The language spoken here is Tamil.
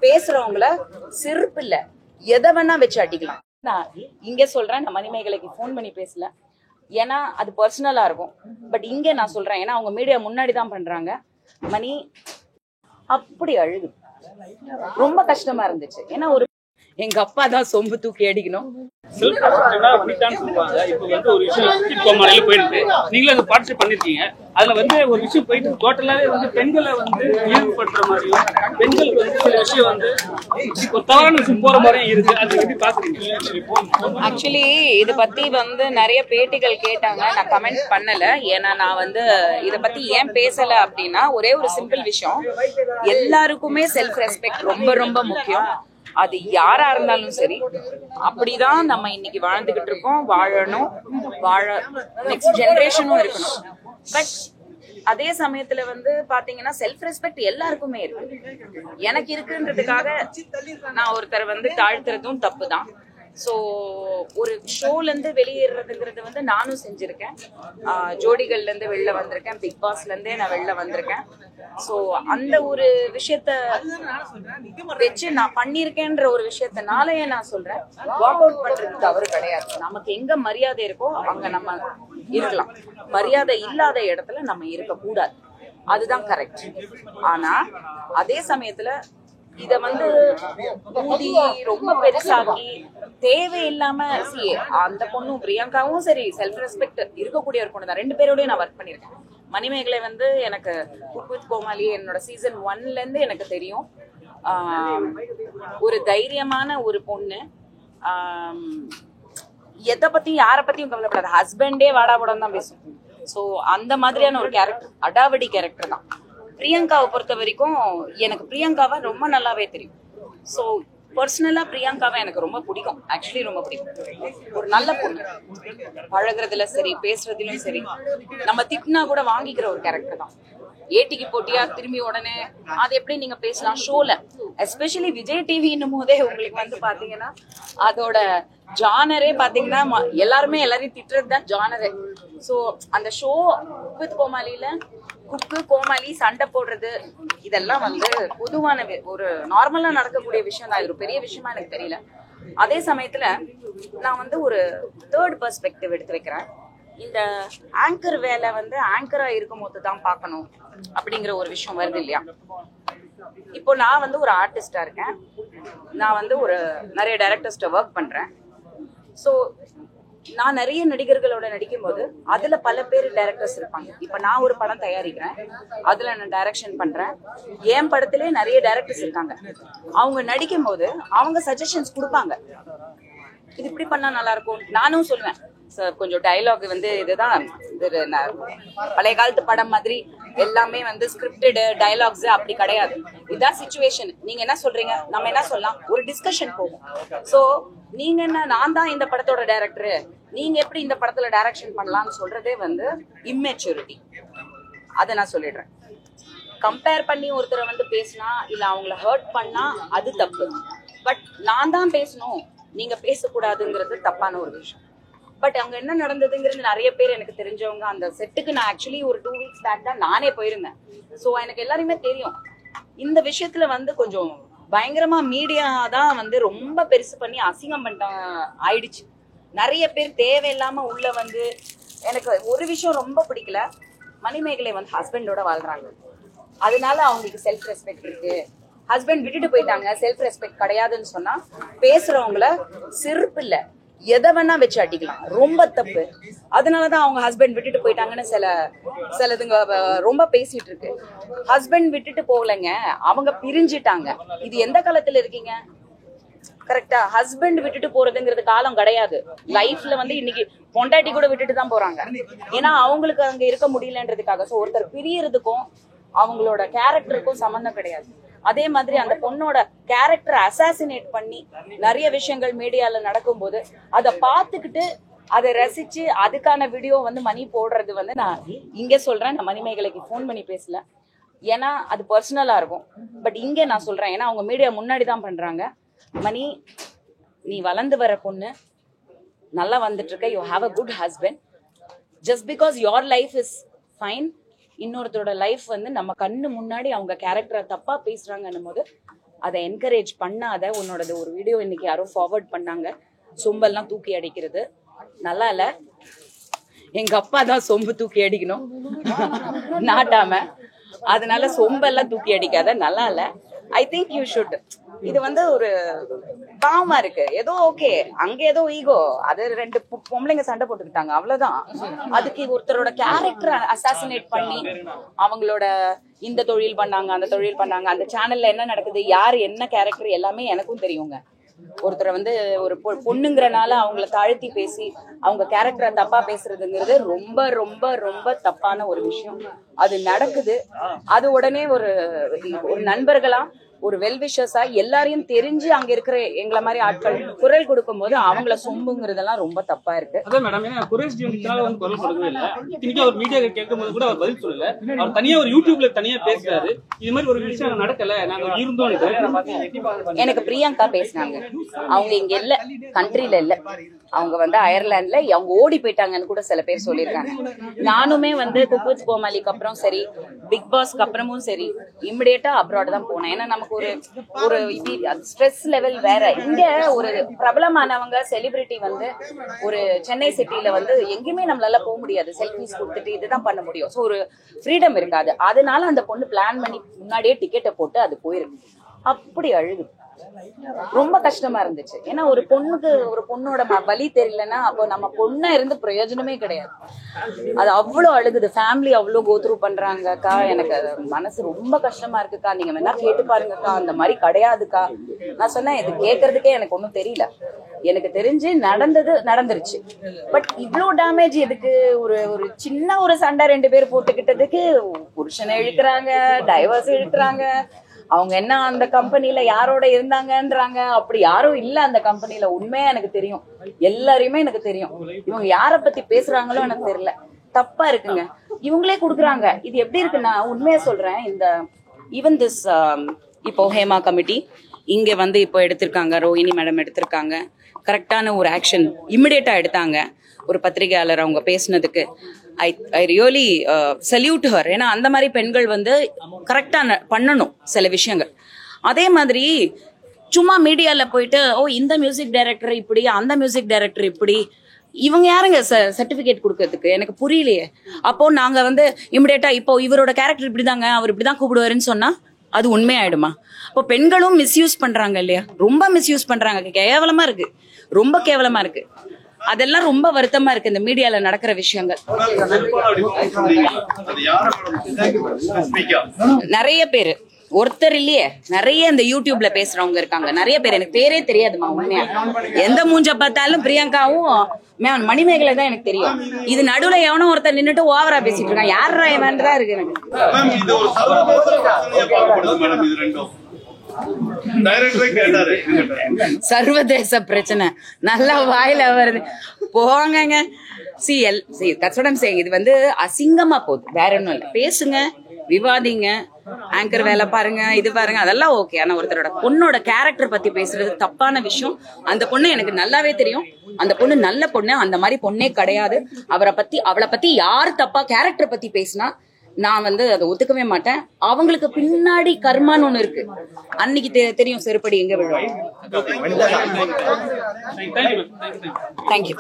பேசுறவங்கள செருப்பு இல்ல எதை வேணா வச்சு அடிக்கலாம். நான் இங்க சொல்றேன், நான் மணிமேகலைக்கு ஃபோன் பண்ணி பேசல, ஏன்னா அது பர்சனலா இருக்கும். பட் இங்க நான் சொல்றேன், ஏன்னா அவங்க மீடியா முன்னாடி தான் பண்றாங்க. மணி அப்படி அழுது ரொம்ப கஷ்டமா இருந்துச்சு. ஏன்னா ஒரு எங்க அப்பா தான் சொம்பு தூக்கி அடிக்கணும். ஒரு விஷயம் கோமாளில போயிருக்கு, நீங்களும் அதை பார்ட்டிசிபேட் பண்ணிருக்கீங்க. அதுல ஒரு விஷயம் போயிட்டு டோட்டலாவே பெண்களை ஈடுபடுற மாதிரியும் பெண்களுக்கு சில விஷயம் ஒரு தவறான விஷயம் போற மாதிரியும் இருக்கு. அதை எப்படி பாக்குறீங்க? ஆக்சுவலி இதை பத்தி நிறைய பேட்டிகள் கேட்டாங்க, நான் கமெண்ட் பண்ணல. ஏன்னா நான் இதை பத்தி ஏன் பேசல அப்படின்னா, ஒரே ஒரு சிம்பிள் விஷயம், எல்லாருக்குமே செல்ஃப் ரெஸ்பெக்ட் ரொம்ப ரொம்ப முக்கியம். அது யாரா இருந்தாலும் சரி, அப்படிதான் நம்ம இன்னைக்கு வாழ்ந்துகிட்டு இருக்கோம், வாழணும், நெக்ஸ்ட் ஜெனரேஷனும் இருக்கணும். பட் அதே சமயத்துல பாத்தீங்கன்னா செல்ஃப் ரெஸ்பெக்ட் எல்லாருக்குமே இருக்கு. எனக்கு இருக்குன்றதுக்காக நான் ஒருத்தர் தாழ்த்துறதும் தப்பு தான். ஸோ ஒரு ஷோல இருந்து வெளியேறதுங்கிறது நானும் செஞ்சிருக்கேன். ஜோடிகள்ல இருந்து வெளில வந்திருக்கேன், பிக் பாஸ்ல இருந்தே நான் வெளில வந்திருக்கேன். ஸோ அந்த ஒரு விஷயத்த வச்சு நான் பண்ணிருக்கேன்ற ஒரு விஷயத்தினாலயே நான் சொல்றேன், வாக் அவுட் பண்றது தவறு கிடையாது. நமக்கு எங்க மரியாதை இருக்கோ அங்க நம்ம இருக்கலாம், மரியாதை இல்லாத இடத்துல நம்ம இருக்க கூடாது, அதுதான் கரெக்ட். ஆனா அதே சமயத்துல இத ஊதி ரொம்ப பெருசாக்கி தேவையில்லாம அந்த பொண்ணும் பிரியங்காவும் சரி செல்ஃப் ரெஸ்பெக்ட் இருக்கக்கூடிய ஒரு பொண்ணு தான். ரெண்டு பேரோடய நான் ஒர்க் பண்ணிருக்கேன். மணிமேகலை எனக்கு குக் வித் கோமாளி என்னோட சீசன் 1ல இருந்து எனக்கு தெரியும். ஒரு தைரியமான ஒரு பொண்ணு, எதை பத்தியும் யார பத்தியும் கவலைப்படாது, ஹஸ்பண்டே வாடா படம் தான் பேசும். ஸோ அந்த மாதிரியான ஒரு கேரக்டர், அடாவடி கேரக்டர் தான். பிரியங்காவை பொறுத்த வரைக்கும் எனக்கு பிரியங்காவை ரொம்ப நல்லாவே தெரியும். ஸோ பர்சனலா பிரியங்காவை எனக்கு ரொம்ப பிடிக்கும், ஆக்சுவலி ரொம்ப பிடிக்கும். ஒரு நல்ல பொண்ணு, பழகுறதுல சரி பேசுறதுலயும் சரி, நம்ம திட்டினா கூட வாங்கிக்கிற ஒரு கேரக்டர் தான். ஏட்டிக்கு போட்டியா திரும்பி உடனே அது எப்படி நீங்க பேசலாம் ஷோல, எஸ்பெஷலி விஜய் டிவின்னும் போதே உங்களுக்கு பாத்தீங்கன்னா அதோட ஜானரே பாத்தீங்கன்னா எல்லாருமே எல்லாரையும் திட்டுறது தான் ஜானரே. ஸோ அந்த ஷோ வித் கோமாளியில குக்கு கோமாளி சண்டை போடுறது இதெல்லாம் பொதுவான ஒரு நார்மலா நடக்கக்கூடிய விஷயம் தான். இது ஒரு பெரிய விஷயமா எனக்கு தெரியல. அதே சமயத்துல நான் ஒரு தேர்ட் பெர்ஸ்பெக்டிவ் எடுத்து வைக்கிறேன். இந்த ஆங்கர் வேலை ஆங்கரா இருக்கும் போது தான் பார்க்கணும் அப்படிங்கிற ஒரு விஷயம் வருது இல்லையா. இப்போ நான் ஒரு ஆர்டிஸ்டா இருக்கேன், நான் ஒரு நிறைய டைரக்டர்ஸ்ட ஒர்க் பண்றேன். ஸோ நான் நிறைய நடிகர்களோட நடிக்கும் போது அதுல பல பேர் டைரக்டர்ஸ் இருப்பாங்க. இப்ப நான் ஒரு படம் தயாரிக்கிறேன், அதுல நான் டைரக்ஷன் பண்றேன். என் படத்திலே நிறைய டைரக்டர்ஸ் இருக்காங்க. அவங்க நடிக்கும் போது அவங்க சஜஷன்ஸ் கொடுப்பாங்க, இது இப்படி பண்ணா நல்லா இருக்கும். நானும் சொல்லுவேன், சார் கொஞ்சம் டைலாக் இதுதான் பழைய காலத்து படம் மாதிரி எல்லாமே ஸ்கிரிப்டட் டைலாக்ஸ் அப்படி கிடையாது, இதுதான் சிச்சுவேஷன், நீங்க என்ன சொல்றீங்க, நம்ம என்ன சொல்லலாம், ஒரு டிஸ்கஷன் போகும். சோ நீங்க என்ன, நான் தான் இந்த படத்தோட டைரக்டர், நீங்க எப்படி இந்த படத்துல டைரக்ஷன் பண்ணலாம்னு சொல்றதே இம்மெச்சூரிட்டி. அதை நான் சொல்லிடுறேன். கம்பேர் பண்ணி ஒருத்தரை பேசினா இல்ல அவங்கள ஹர்ட் பண்ணா அது தப்பு. பட் நான் தான் பேசணும், நீங்க பேசக்கூடாதுங்கிறது தப்பான ஒரு விஷயம். பட் அங்க என்ன நடந்ததுங்கிறது நிறைய பேர் எனக்கு தெரிஞ்சவங்க, அந்த செட்டுக்கு நான் ஆக்சுவலி ஒரு 2 வீக்ஸ் பேக் தான் நானே போயிருந்தேன். ஸோ எனக்கு எல்லாருமே தெரியும். இந்த விஷயத்துல கொஞ்சம் பயங்கரமா மீடியா தான் ரொம்ப பெருசு பண்ணி அசிங்கம் பண்ணிட்ட ஆயிடுச்சு. நிறைய பேர் தேவையில்லாம உள்ள எனக்கு ஒரு விஷயம் ரொம்ப பிடிக்கல, மணிமேகலை ஹஸ்பண்டோட வாழ்றாங்க, அதனால அவங்களுக்கு செல்ஃப் ரெஸ்பெக்ட் இருக்கு. ஹஸ்பண்ட் விட்டுட்டு போயிட்டாங்க, செல்ஃப் ரெஸ்பெக்ட் கிடையாதுன்னு சொன்னா பேசுறவங்கள செருப்பு இல்ல எதை வேணா வச்சு அடிக்கலாம், ரொம்ப தப்பு. அதனாலதான் அவங்க ஹஸ்பண்ட் விட்டுட்டு போயிட்டாங்கன்னு சிலதுங்க ரொம்ப பேசிட்டு இருக்கு. ஹஸ்பண்ட் விட்டுட்டு போகலைங்க, அவங்க பிரிஞ்சிட்டாங்க. இது எந்த காலத்துல இருக்கீங்க? கரெக்டா? ஹஸ்பண்ட் விட்டுட்டு போறதுங்கிறது காலம் கிடையாது. லைஃப்ல இன்னைக்கு பொண்டாட்டி கூட விட்டுட்டு தான் போறாங்க, ஏன்னா அவங்களுக்கு அங்க இருக்க முடியலன்றதுக்காக. சோ ஒருத்தர் பிரியறதுக்கும் அவங்களோட கேரக்டருக்கும் சம்பந்தம் கிடையாது. அதே மாதிரி அந்த பொண்ணோட கேரக்டர் அசாசினேட் பண்ணி நிறைய விஷயங்கள் மீடியால நடக்கும்போது அதை பார்த்துக்கிட்டு அதை ரசிச்சு அதுக்கான வீடியோ மணி போடுறது நான் இங்க சொல்றேன். நான் மணிமேகலைக்கு ஃபோன் பண்ணி பேசல, ஏன்னா அது பர்சனலா இருக்கும். பட் இங்க நான் சொல்றேன், ஏன்னா அவங்க மீடியா முன்னாடி தான் பண்றாங்க. மணி, நீ வளர்ந்து வர பொண்ணு, நல்லா வந்துட்டு இருக்க, you have a good husband. Just because your life is fine, இன்னொருத்தரோட லைஃப் நம்ம கண்ணு முன்னாடி அவங்க கேரக்டரை தப்பா பேசுறாங்கன்னும் போது அதை என்கரேஜ் பண்ணாத உன்னோடது ஒரு வீடியோ இன்னைக்கு யாரும் ஃபார்வர்ட் பண்ணாங்க, சொம்பெல்லாம் தூக்கி அடிக்கிறது நல்லா இல்ல. எங்க அப்பா தான் சொம்பு தூக்கி அடிக்கணும் நாட்டாம, அதனால சொம்பெல்லாம் தூக்கி அடிக்காத, நல்லா இல்ல. I think you should. இது வந்து ஒரு பாவமா இருக்கு. ஏதோ ஓகே, அங்க ஏதோ ஈகோ, அது ரெண்டு பொம்பளைங்க சண்டை போட்டுக்கிட்டாங்க, அவ்வளவுதான். அதுக்கு ஒருத்தரோட கேரக்டர் அசாசினேட் பண்ணி அவங்களோட இந்த தொழில் பண்ணாங்க, அந்த தொழில் பண்ணாங்க, அந்த சேனல்ல என்ன நடக்குது, யாரு என்ன கேரக்டர் எல்லாமே எனக்கும் தெரியுங்க. ஒருத்தரை வந்து ஒரு பொண்ணுங்கிறனால அவங்கள தாழ்த்தி பேசி அவங்க கேரக்டரை தப்பா பேசுறதுங்கிறது ரொம்ப ரொம்ப ரொம்ப தப்பான ஒரு விஷயம். அது நடக்குது. அது உடனே ஒரு நண்பர்களா, ஒரு வெல்விஷஸா எல்லாரையும் தெரிஞ்சு அங்க இருக்கிற எங்களை மாதிரி ஆட்கள் குரல் கொடுக்கும் போது அவங்கள சொம்புங்கிறதெல்லாம் ரொம்ப தப்பா இருக்கு. அதான் மேடம், ஏன்னா குரேஷ் ஜி வந்து குரல் கொடுக்கவே இல்லை. இத்தனைக்கும் அவர் மீடியா கேட்கும் போது கூட அவர் பதில் சொல்லல. அவர் தனியா ஒரு யூடியூப்ல தனியா பேசுறாரு, இது மாதிரி ஒரு விஷயம் நடக்கல, நாங்க இருந்தோம். எனக்கு பிரியங்கா பேசினாங்க, அவங்க இங்க இல்ல, கண்ட்ரில இல்ல, அவங்க வந்து அயர்லாந்துல, அவங்க ஓடி போயிட்டாங்கன்னு கூட சில பேர் சொல்லியிருக்காங்க. நானுமே வந்து குக் வித் கோமாளிக்கு அப்புறம் சரி, பிக் பாஸ்க்கு அப்புறமும் சரி, இமிடியேட்டா அப்ராட் தான் போனேன். ஏன்னா நமக்கு ஒரு ஒரு ஸ்ட்ரெஸ் லெவல் வேற. இங்க ஒரு பிரபலமானவங்க செலிபிரிட்டி வந்து ஒரு சென்னை சிட்டில வந்து எங்கேயுமே நம்மளால போக முடியாது, செல்ஃபிஸ் கொடுத்துட்டு இதுதான் பண்ண முடியும். ஸோ ஒரு ஃப்ரீடம் இருக்காது. அதனால அந்த பொண்ணு பிளான் பண்ணி முன்னாடியே டிக்கெட்டை போட்டு அது போயிருக்கு. அப்படி அழுகுது, ரொம்ப கஷ்டமா இருந்துச்சு. ஏன்னா ஒரு பொண்ணுக்கு ஒரு பொண்ணோட வலி தெரியலன்னா அப்போ நம்ம பொண்ணா இருந்து பிரயோஜனமே கிடையாது. அது அவ்வளோ அழுகுது. ஃபேமிலி அவ்வளோ கோத்ரூ பண்றாங்கக்கா. எனக்கு மனசு ரொம்ப கஷ்டமா இருக்குக்கா, நீங்க வேணா கேட்டு பாருங்கக்கா, அந்த மாதிரி கிடையாதுக்கா. நான் சொன்னேன், இது கேட்கறதுக்கே எனக்கு ஒன்றும் தெரியல, எனக்கு தெரிஞ்சு நடந்துருச்சு. பட் இவ்வளோ டேமேஜ் எதுக்கு? ஒரு சின்ன ஒரு சண்டை 2 பேர் போட்டுக்கிட்டதுக்கு புருஷனை இழுக்கிறாங்க, டைவர்ஸ் இழுக்கிறாங்க. அவங்க என்ன அந்த கம்பெனில யாரோட இருந்தாங்கன்றாங்க. அப்படி யாரும் இல்ல அந்த கம்பெனில. உண்மையா எனக்கு தெரியும், எல்லாரையுமே எனக்கு தெரியும். இவங்க யார பத்தி பேசுறாங்களோ எனக்கு தெரியல. தப்பா இருக்குங்க, இவங்களே குடுக்குறாங்க. இது எப்படி இருக்குன்னா, உண்மையா சொல்றேன், இந்த ஈவன் திஸ் இப்போ ஹேமா கமிட்டி இங்க வந்து இப்போ எடுத்திருக்காங்க, ரோஹிணி மேடம் எடுத்திருக்காங்க, கரெக்டான ஒரு ஆக்ஷன் இமிடியேட்டா எடுத்தாங்க. ஒரு பத்திரிகையாளர் அவங்க பேசினதுக்கு ஐ ரியலி சல்யூட் ஹர். ஏன்னா அந்த மாதிரி பெண்கள் வந்து கரெக்டா பண்ணணும் சில விஷயங்கள். அதே மாதிரி சும்மா மீடியால போயிட்டு இந்த மியூசிக் டைரக்டர் இப்படி, அந்த மியூசிக் டைரக்டர் இப்படி, இவங்க யாருங்க சர்டிபிகேட் கொடுக்கறதுக்கு? எனக்கு புரியலையே. அப்போ நாங்க வந்து இமிடியேட்டா இப்போ இவரோட கேரக்டர் இப்படிதாங்க, அவர் இப்படிதான் கூப்பிடுவாருன்னு சொன்னா அது உண்மையாயிடுமா? இப்போ பெண்களும் மிஸ்யூஸ் பண்றாங்க இல்லையா, ரொம்ப மிஸ்யூஸ் பண்றாங்க. கேவலமா இருக்கு, ரொம்ப கேவலமா இருக்கு. அதெல்லாம் ரொம்ப வருத்தமா இருக்கு இந்த மீடியால நடக்கிற விஷயங்கள். நிறைய பேரு, ஒருத்தர் இல்லையே, நிறைய இந்த யூடியூப்ல பேசுறவங்க இருக்காங்க, நிறைய பேர். எனக்கு பேரே தெரியாதுமா உண்மையா. எந்த மூஞ்ச பார்த்தாலும் பிரியங்காவும் மணிமேகலை தான் எனக்கு தெரியும். இது நடுவுல எவனோ ஒருத்தர் நின்னுட்டு ஓவரா பேசிட்டு இருக்கான், யாரா இவன்தான் இருக்கு எனக்கு. சர்வதேச பிரச்சனை நல்லா வாயில வருது, போங்க. இது வந்து அசிங்கமா போகுது, வேற ஒண்ணும் இல்ல. பேசுங்க, விவாதிங்க, ஆங்கர் வேலை பாருங்க, இது பாருங்க, அதெல்லாம் ஓகே. ஆனா ஒருத்தரோட பொண்ணோட கேரக்டர் பத்தி பேசுறது தப்பான விஷயம். அந்த பொண்ணு எனக்கு நல்லாவே தெரியும், அந்த பொண்ணு நல்ல பொண்ணு, அந்த மாதிரி பொண்ணே கிடையாது. அவளை பத்தி யார் தப்பா கேரக்டர் பத்தி பேசினா நான் வந்து அதை ஒத்துக்கவே மாட்டேன். அவங்களுக்கு பின்னாடி கர்மான்னு ஒண்ணு இருக்கு, அன்னைக்கு தெரியும் செருப்படி எங்க விழும். தேங்க்யூ.